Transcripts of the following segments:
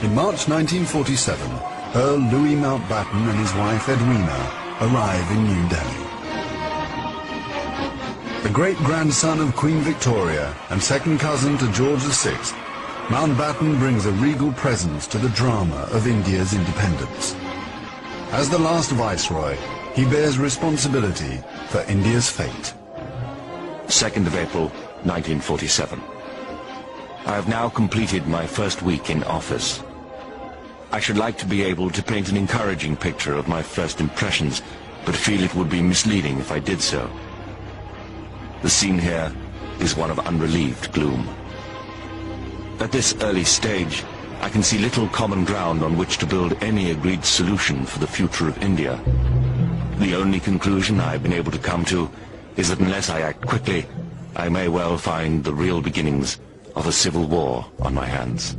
In March 1947, Earl Louis Mountbatten and his wife Edwina arrive in New Delhi. The great-grandson of Queen Victoria and second cousin to George VI, Mountbatten brings a regal presence to the drama of India's independence. As the last viceroy, he bears responsibility for India's fate. 2nd of April, 1947. I have now completed my first week in office. I should like to be able to paint an encouraging picture of my first impressions, but feel it would be misleading if I did so. The scene here is one of unrelieved gloom. At this early stage, I can see little common ground on which to build any agreed solution for the future of India. The only conclusion I have been able to come to is that unless I act quickly, I may well find the real beginnings of a civil war on my hands.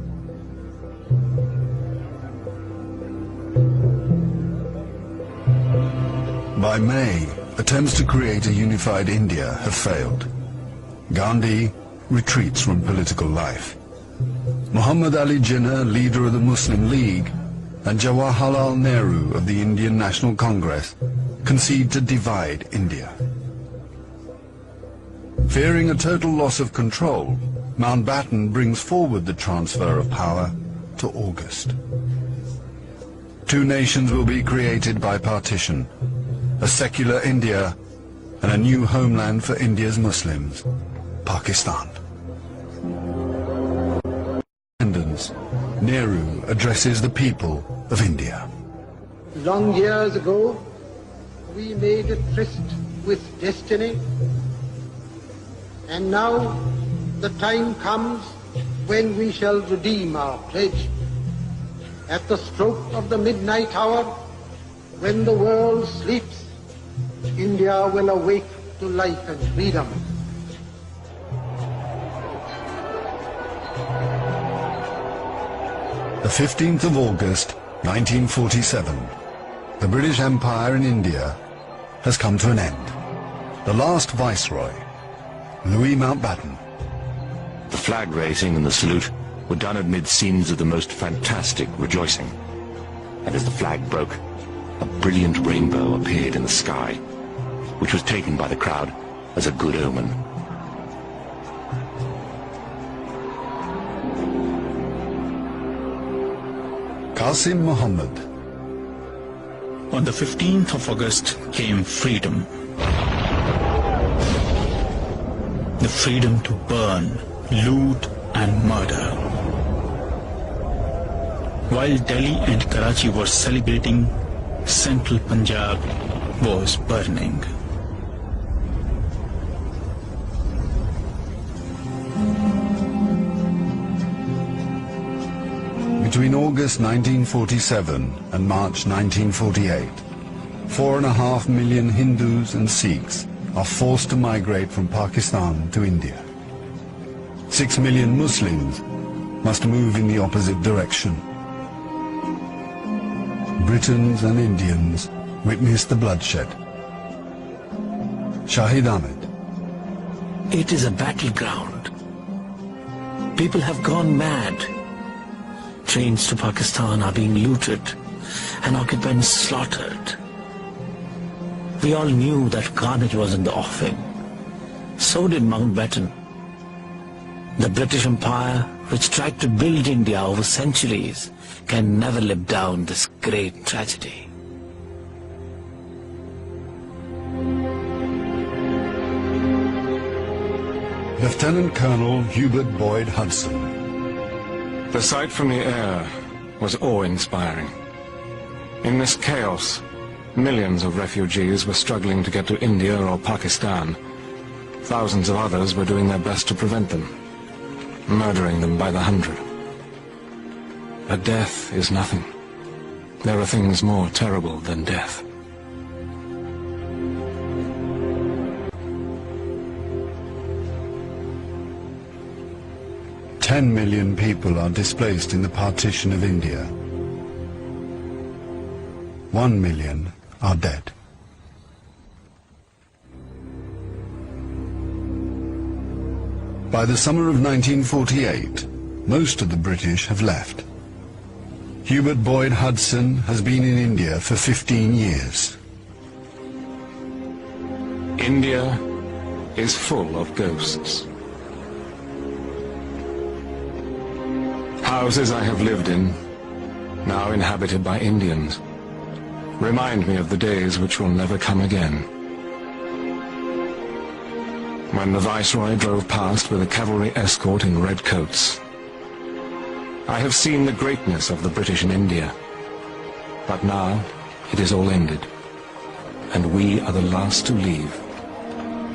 By May, attempts to create a unified India have failed. Gandhi retreats from political life. Muhammad Ali Jinnah, leader of the Muslim League, and Jawaharlal Nehru of the Indian National Congress concede to divide India. Fearing a total loss of control, Mountbatten brings forward the transfer of power to August. Two nations will be created by partition, a secular India and a new homeland for India's Muslims, Pakistan. Nehru addresses the people of India. Long years ago, we made a tryst with destiny, and now the time comes when we shall redeem our pledge. At the stroke of the midnight hour, when the world sleeps, India will awake to life and freedom. The 15th of August, 1947, the British Empire in India has come to an end. The last viceroy, Louis Mountbatten. The flag raising and the salute were done amid scenes of the most fantastic rejoicing. And as the flag broke, a brilliant rainbow appeared in the sky, which was taken by the crowd as a good omen. Qasim Muhammad. On the 15th of August came freedom. The freedom to burn, loot and murder. While Delhi and Karachi were celebrating, central Punjab was burning. Between August 1947 and March 1948, 4.5 million Hindus and Sikhs are forced to migrate from Pakistan to India. 6 million Muslims must move in the opposite direction. Britons and Indians witness the bloodshed. Shahid Ahmed. It is a battleground. People have gone mad. Trains to Pakistan are being looted and occupants slaughtered. We all knew that carnage was in the offing. So did Mountbatten. The British Empire, which tried to build India over centuries, can never live down this great tragedy. Lieutenant Colonel Hubert Boyd Hudson. The sight from the air was awe-inspiring. In this chaos, millions of refugees were struggling to get to India or Pakistan. Thousands of others were doing their best to prevent them, murdering them by the hundred. But death is nothing. There are things more terrible than death. $10 million people are displaced in the partition of India. 1 million are dead. By the summer of 1948, most of the British have left. Hubert Boyd Hudson has been in India for 15 years. India is full of ghosts. Houses I have lived in, now inhabited by Indians, remind me of the days which will never come again. When the Viceroy drove past with a cavalry escort in red coats, I have seen the greatness of the British in India, but now it is all ended, and we are the last to leave,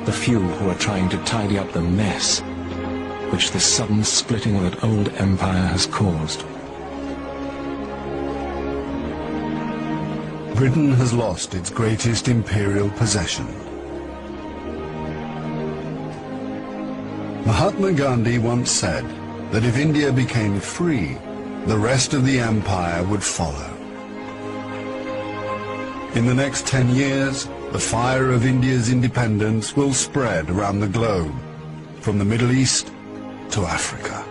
the few who are trying to tidy up the mess which this sudden splitting of that old empire has caused. Britain has lost its greatest imperial possession. Mahatma Gandhi once said that if India became free, the rest of the empire would follow. In the next 10 years, the fire of India's independence will spread around the globe, from the Middle East to Africa.